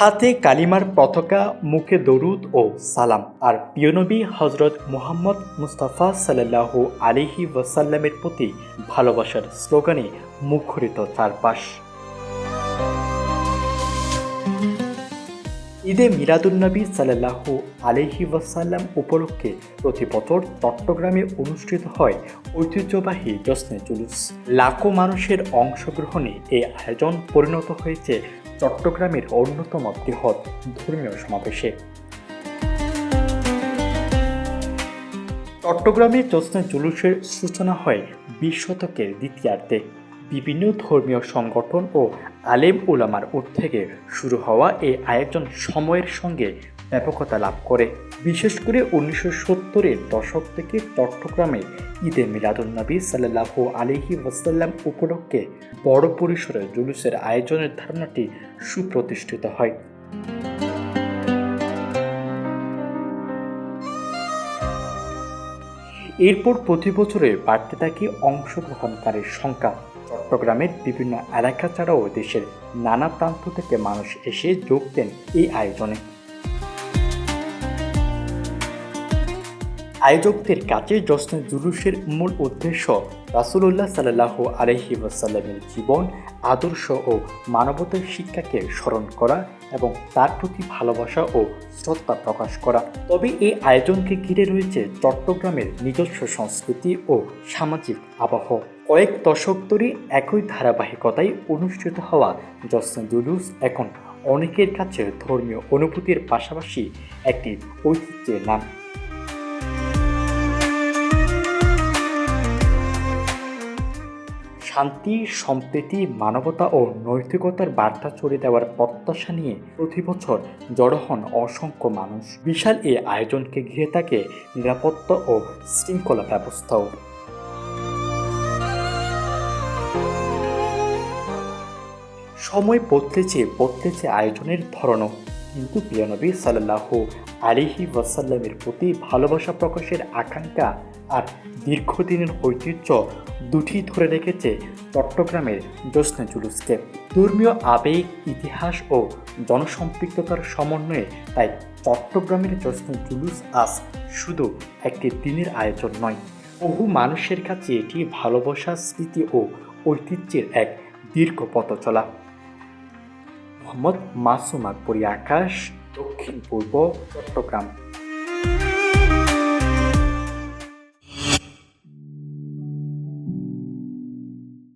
হাতে কালিমার পতাকা, মুখে দরুদ ও সালাম। আর প্রিয় নবী হজরত মুহাম্মদ মুস্তাফা সাল্লাল্লাহু আলাইহি ওয়াসাল্লামের প্রতি ভালোবাসার স্লোগানে মুখরিত চারপাশ। ঈদে মিলাদুন্নবী সাল্লাল্লাহু আলাইহি ওয়াসাল্লাম উপলক্ষে প্রতি বছর চট্টগ্রামে অনুষ্ঠিত হয় ঐতিহ্যবাহী জশ্নে জুলুস। লাখো মানুষের অংশগ্রহণে এই আয়োজন পরিণত হয়েছে চট্টগ্রামের অন্যতম বৃহৎ ধর্মীয় সমাবেশে। চট্টগ্রামে জশ্নে জুলুসের সূচনা হয় 20 শতকের দ্বিতীয়ার্ধে। বিভিন্ন ধর্মীয় সংগঠন ও আলেম উলামার উদ্যোগে শুরু হওয়া এই আয়োজন সময়ের সঙ্গে ব্যাপকতা লাভ করে। বিশেষ করে 1970-এর দশক থেকে চট্টগ্রামে ঈদে মিলাদুন্নবী সাল্লাল্লাহু আলাইহি ওয়াসাল্লাম উপলক্ষে বড় পরিসরে জুলুসের আয়োজনের ধারণাটি সুপ্রতিষ্ঠিত হয়। এরপর প্রতি বছরে বাড়তে থাকে অংশগ্রহণকারীর সংখ্যা। চট্টগ্রামের বিভিন্ন এলাকা ছাড়াও দেশের নানা প্রান্ত থেকে মানুষ এসে যোগ দেন এই আয়োজনে। আয়োজকদের কাছে জশ্নে জুলুসের মূল উদ্দেশ্য রাসূলুল্লাহ সাল্লাল্লাহু আলাইহি ওয়াসাল্লামের জীবন, আদর্শ ও মানবতার শিক্ষাকে স্মরণ করা এবং তার প্রতি ভালোবাসা ও শ্রদ্ধা প্রকাশ করা। তবে এই আয়োজনকে ঘিরে রয়েছে চট্টগ্রামের নিজস্ব সংস্কৃতি ও সামাজিক আবহ। কয়েক দশক ধরে একই ধারাবাহিকতায় অনুষ্ঠিত হওয়া জশ্নে জুলুস এখন অনেকের কাছে ধর্মীয় অনুভূতির পাশাপাশি একটি ঐতিহ্যের নাম। শান্তি, সম্প্রীতি, মানবতা ও নৈতিকতার বার্তা ছড়িয়ে দেওয়ার প্রত্যাশা নিয়ে প্রতি বছর জড়ো হন অসংখ্য মানুষ। বিশাল এই আয়োজনকে ঘিরে থাকে নিরাপত্তা ও শৃঙ্খলা ব্যবস্থাও। সময় বদলেছে আয়োজনের ধরনও, কিন্তু প্রিয় নবী সাল্লাল্লাহু আলাইহি ওয়াসাল্লামের প্রতি ভালোবাসা প্রকাশের আকাঙ্ক্ষা আর দীর্ঘদিনের ঐতিহ্য দুটি ধরে রেখেছে চট্টগ্রামের জশ্নে জুলুসকে। ধর্মীয় আবেগ, ইতিহাস ও জনসম্পৃক্ততার সমন্বয়ে তাই চট্টগ্রামের জশ্নে জুলুস আজ শুধু একটি দিনের আয়োজন নয়, বহু মানুষের কাছে এটি ভালোবাসা, স্মৃতি ও ঐতিহ্যের এক দীর্ঘ পথ চলা। মোহাম্মদ মাসুম আকবরী, আকাশ, দক্ষিণ পূর্ব, চট্টগ্রাম।